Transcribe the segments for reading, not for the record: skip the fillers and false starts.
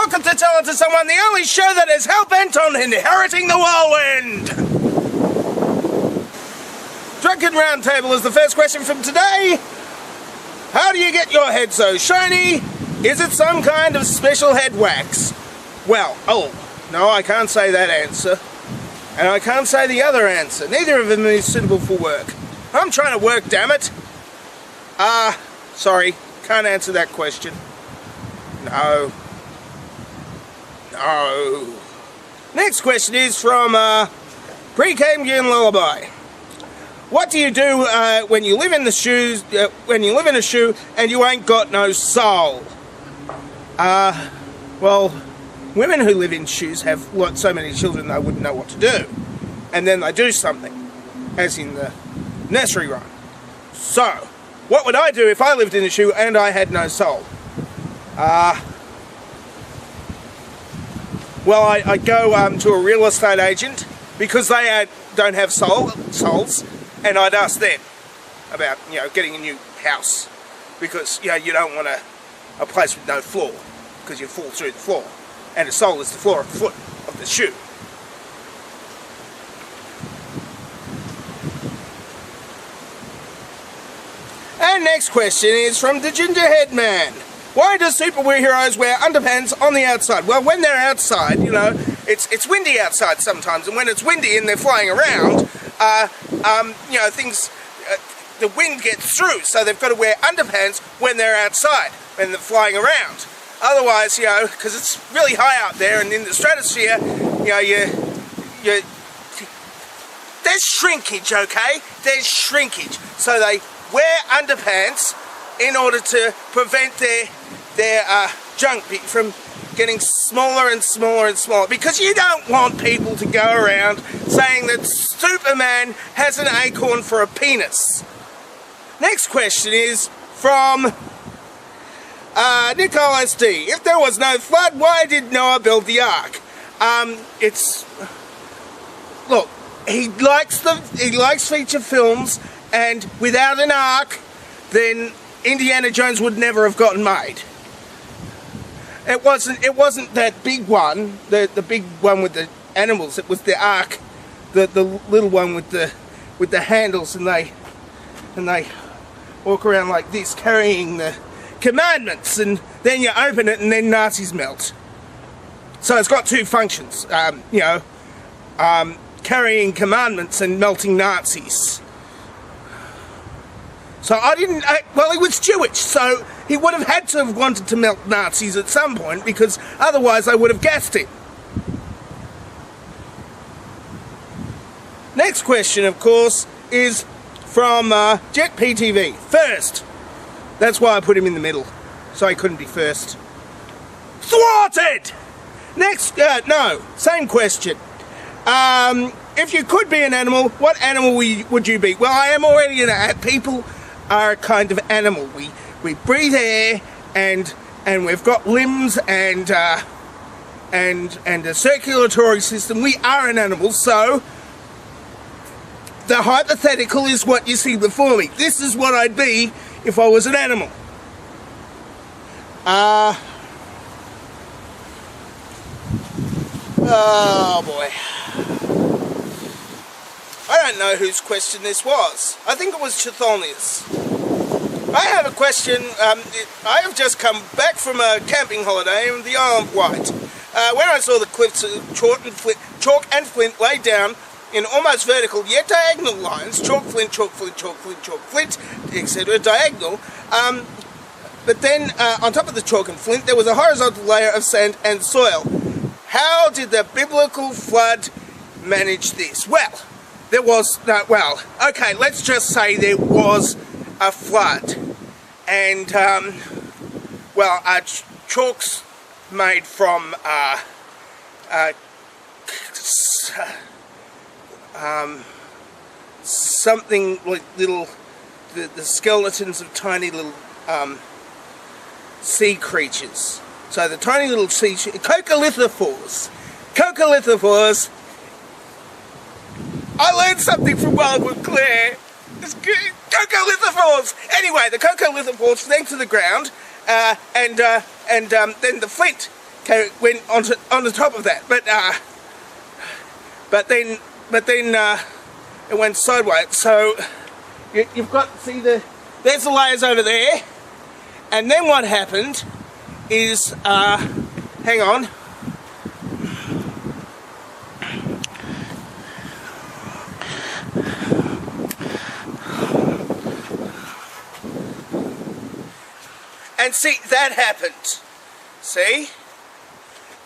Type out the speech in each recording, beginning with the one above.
forgot to tell it to someone, the only show that is hell-bent on inheriting the whirlwind. Drunken Roundtable is the first question from today. How do you get your head so shiny? Is it some kind of special head wax? Well, no, I can't say that answer. And I can't say the other answer. Neither of them is suitable for work. I'm trying to work, damn it. Sorry, can't answer that question. No. Next question is from Pre-Cambrian Lullaby. What do you do when you live in the shoes? When you live in a shoe and you ain't got no soul? Well, women who live in shoes have so many children they wouldn't know what to do, and then they do something, as in the nursery rhyme. So, what would I do if I lived in a shoe and I had no soul? Well, I'd go to a real estate agent because they don't have souls, and I'd ask them about getting a new house because you don't want a place with no floor because you fall through the floor, and a sole is the floor of the foot of the shoe. And next question is from the Gingerhead Man. Why do superheroes wear underpants on the outside? Well, when they're outside, it's windy outside sometimes, and when it's windy and they're flying around, the wind gets through, so they've got to wear underpants when they're outside, when they're flying around. Otherwise, because it's really high out there and in the stratosphere, there's shrinkage, okay? There's shrinkage. So they wear underpants in order to prevent their junk from getting smaller and smaller and smaller, because you don't want people to go around saying that Superman has an acorn for a penis. Next question is from Nicole SD. If there was no flood, why did Noah build the ark? Look, he likes feature films, and without an ark, then Indiana Jones would never have gotten made. It wasn't that big one, the big one with the animals. It was the ark, the little one with the handles, and they walk around like this, carrying the commandments, and then you open it and then Nazis melt. So it's got two functions, carrying commandments and melting Nazis. So well, he was Jewish, so he would have had to have wanted to melt Nazis at some point, because otherwise I would have gassed him. Next question, of course, is from Jet PTV. First. That's why I put him in the middle, so he couldn't be first. Thwarted! Next, no, same question. If you could be an animal, what animal would you be? Well, I am already people are a kind of animal. We breathe air, and we've got limbs and a circulatory system. We are an animal, so the hypothetical is what you see before me. This is what I'd be if I was an animal. Oh boy. I don't know whose question this was. I think it was Chthonius. I have a question. I have just come back from a camping holiday in the Isle of Wight. When I saw the cliffs of chalk and flint laid down in almost vertical yet diagonal lines, chalk, flint, chalk, flint, chalk, flint, chalk, flint, etc., diagonal. But then on top of the chalk and flint there was a horizontal layer of sand and soil. How did the biblical flood manage this? Well, there was okay, let's just say there was a flood, and chalk's made from something like the skeletons of tiny little sea creatures. So the tiny little sea coccolithophores. I learned something from Wildwood Claire. Coccolithophores. Anyway, the coccolithophores sank to the ground, and then the flint went on the top of that, but then it went sideways. So you've got, see, there's the layers over there, and then what happened is, hang on. And see, that happened. See?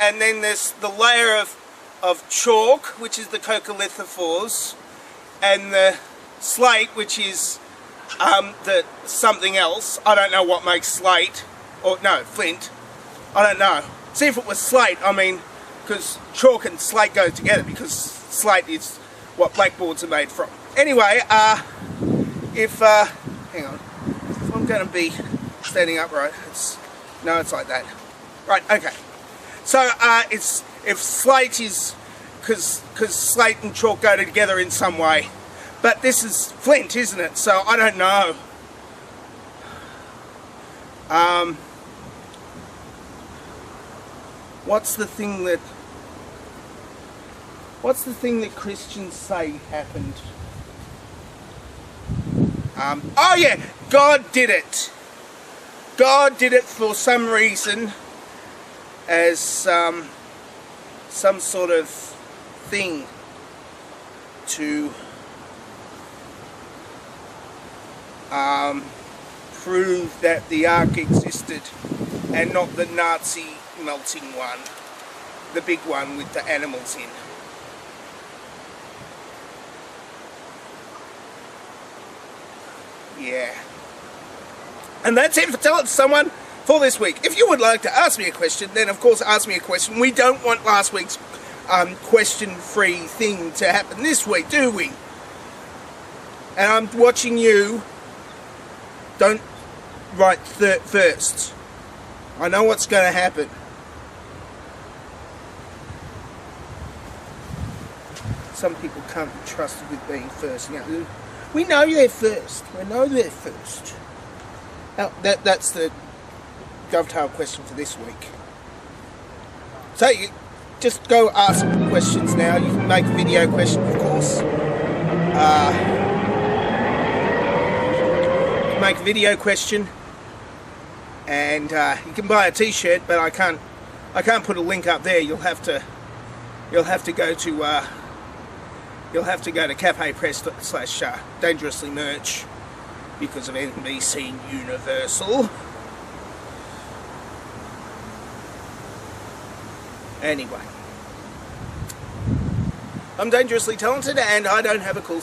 And then there's the layer of chalk, which is the coccolithophores, and the slate, which is the something else. I don't know what makes slate, or no, flint. I don't know. See, if it was slate, I mean, because chalk and slate go together, because slate is what blackboards are made from. Anyway, hang on, if I'm going to be standing upright, it's like that. Right, okay. So if slate is, because slate and chalk go together in some way, but this is flint, isn't it? So I don't know. What's the thing that Christians say happened? Oh yeah, God did it. God did it for some reason, as some sort of thing to prove that the Ark existed, and not the Nazi melting one, the big one with the animals in. Yeah. And that's it for Tell It to Someone for this week. If you would like to ask me a question, then of course ask me a question. We don't want last week's question-free thing to happen this week, do we? And I'm watching you. Don't write first. I know what's going to happen. Some people can't be trusted with being first. You know, we know they're first. We know they're first. That's the dovetail question for this week. So you just go ask questions now. You can make a video question, of course. Make a video question, and you can buy a T-shirt, but I can't put a link up there. You'll have to go to Cafe Press / Dangerously Merch, because of NBC Universal. Anyway, I'm dangerously talented, and I don't have a cool